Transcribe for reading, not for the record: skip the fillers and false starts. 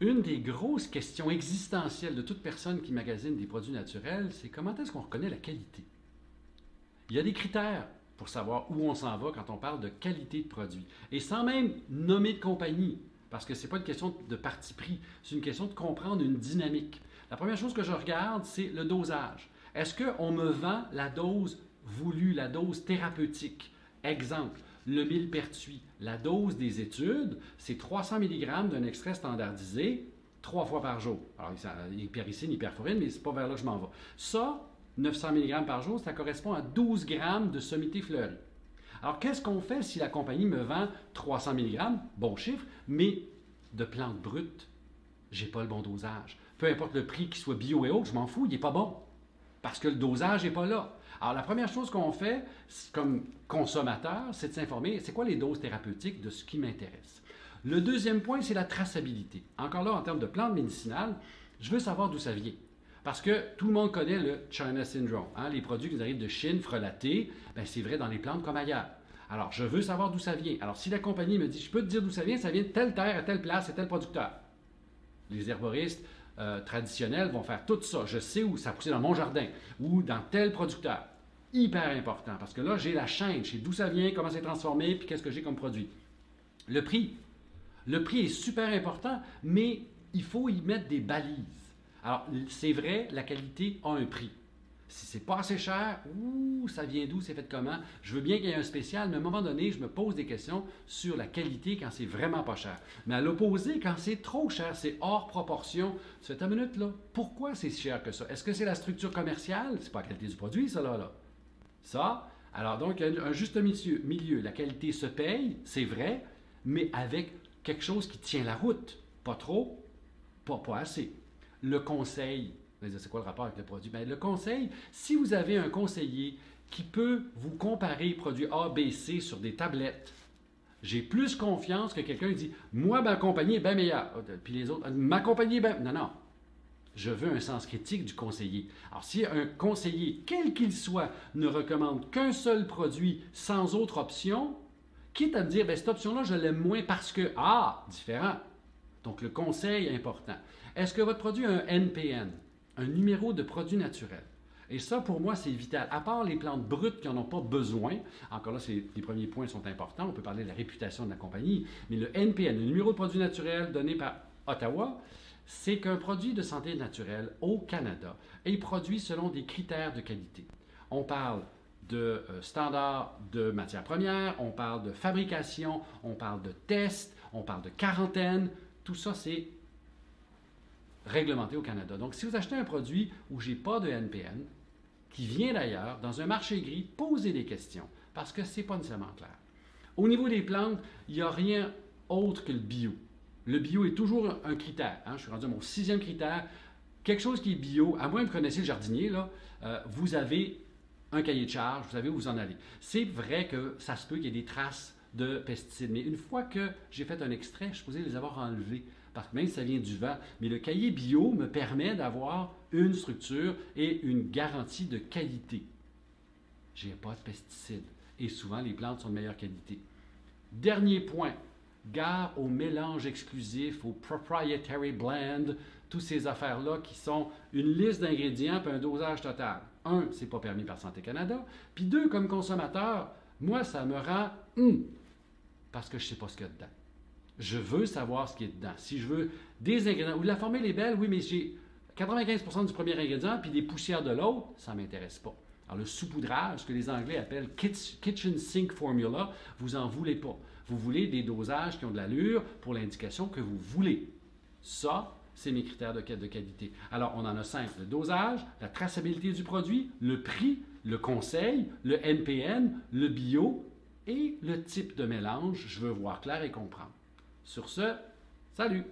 Une des grosses questions existentielles de toute personne qui magasine des produits naturels, c'est comment est-ce qu'on reconnaît la qualité? Il y a des critères pour savoir où on s'en va quand on parle de qualité de produit. Et sans même nommer de compagnie, parce que ce n'est pas une question de parti pris, c'est une question de comprendre une dynamique. La première chose que je regarde, c'est le dosage. Est-ce qu'on me vend la dose voulue, la dose thérapeutique? Exemple, le millepertuis. La dose des études, c'est 300 mg d'un extrait standardisé 3 fois par jour. Alors, hypericine, hyperforine, mais c'est pas vers là que je m'en vais. Ça, 900 mg par jour, ça correspond à 12 grammes de sommité fleurie. Alors, qu'est-ce qu'on fait si la compagnie me vend 300 mg, bon chiffre, mais de plantes brutes? J'ai pas le bon dosage. Peu importe le prix qu'il soit bio et autre, je m'en fous, il n'est pas bon. Parce que le dosage n'est pas là. Alors, la première chose qu'on fait comme consommateur, c'est de s'informer, c'est quoi les doses thérapeutiques de ce qui m'intéresse. Le deuxième point, c'est la traçabilité. Encore là, en termes de plantes médicinales, je veux savoir d'où ça vient. Parce que tout le monde connaît le China Syndrome. Hein? Les produits qui nous arrivent de Chine, frelatés, c'est vrai dans les plantes comme ailleurs. Alors, je veux savoir d'où ça vient. Alors, si la compagnie me dit, je peux te dire d'où ça vient de telle terre, à telle place, à tel producteur. Les herboristes traditionnels vont faire tout ça. Je sais où ça a poussé dans mon jardin ou dans tel producteur. Hyper important parce que là, j'ai la chaîne. Je sais d'où ça vient, comment c'est transformé, puis qu'est-ce que j'ai comme produit. Le prix. Le prix est super important, mais il faut y mettre des balises. Alors, c'est vrai, la qualité a un prix. Si c'est pas assez cher, ça vient d'où, c'est fait comment? Je veux bien qu'il y ait un spécial, mais à un moment donné, je me pose des questions sur la qualité quand c'est vraiment pas cher. Mais à l'opposé, quand c'est trop cher, c'est hors proportion, tu fais ta minute là. Pourquoi c'est si cher que ça? Est-ce que c'est la structure commerciale? C'est pas la qualité du produit, ça là. Ça, alors donc, il y a un juste milieu. La qualité se paye, c'est vrai, mais avec quelque chose qui tient la route. Pas trop, pas assez. Le conseil, c'est quoi le rapport avec le produit? Bien, le conseil, si vous avez un conseiller qui peut vous comparer produits A, B, C sur des tablettes, j'ai plus confiance que quelqu'un qui dit « Moi, ma compagnie est bien meilleure. » Puis les autres « Ma compagnie est bien... » Non, non. Je veux un sens critique du conseiller. Alors, si un conseiller, quel qu'il soit, ne recommande qu'un seul produit sans autre option, quitte à me dire « Cette option-là, je l'aime moins parce que... » Ah, différent. Donc, le conseil est important. Est-ce que votre produit a un NPN, un numéro de produit naturel? Et ça, pour moi, c'est vital. À part les plantes brutes qui n'en ont pas besoin, encore là, les premiers points sont importants, on peut parler de la réputation de la compagnie, mais le NPN, le numéro de produit naturel donné par Ottawa, c'est qu'un produit de santé naturelle au Canada est produit selon des critères de qualité. On parle de standards de matières premières, on parle de fabrication, on parle de tests, on parle de quarantaine. Tout ça, c'est réglementé au Canada. Donc, si vous achetez un produit où je n'ai pas de NPN, qui vient d'ailleurs, dans un marché gris, posez des questions, parce que ce n'est pas nécessairement clair. Au niveau des plantes, il n'y a rien autre que le bio. Le bio est toujours un critère. Hein? Je suis rendu à mon 6e critère. Quelque chose qui est bio, à moins que vous connaissiez le jardinier, là, vous avez un cahier de charge, vous savez où vous en allez. C'est vrai que ça se peut qu'il y ait des traces de pesticides, mais une fois que j'ai fait un extrait, je suis supposé les avoir enlevés, parce que même si ça vient du vent, mais le cahier bio me permet d'avoir une structure et une garantie de qualité. Je n'ai pas de pesticides, et souvent les plantes sont de meilleure qualité. Dernier point, gare au mélange exclusif, au proprietary blend, toutes ces affaires-là qui sont une liste d'ingrédients et un dosage total. Un, c'est pas permis par Santé Canada. Puis deux, comme consommateur, moi, ça me rend parce que je ne sais pas ce qu'il y a dedans. Je veux savoir ce qui est dedans. Si je veux des ingrédients, ou la formule est belle, oui, mais j'ai 95% du premier ingrédient puis des poussières de l'autre, ça ne m'intéresse pas. Alors, le saupoudrage, ce que les Anglais appellent kitchen sink formula, vous n'en voulez pas. Vous voulez des dosages qui ont de l'allure pour l'indication que vous voulez. Ça, c'est mes critères de qualité. Alors, on en a 5. Le dosage, la traçabilité du produit, le prix, le conseil, le NPN, le bio et le type de mélange. Je veux voir clair et comprendre. Sur ce, salut!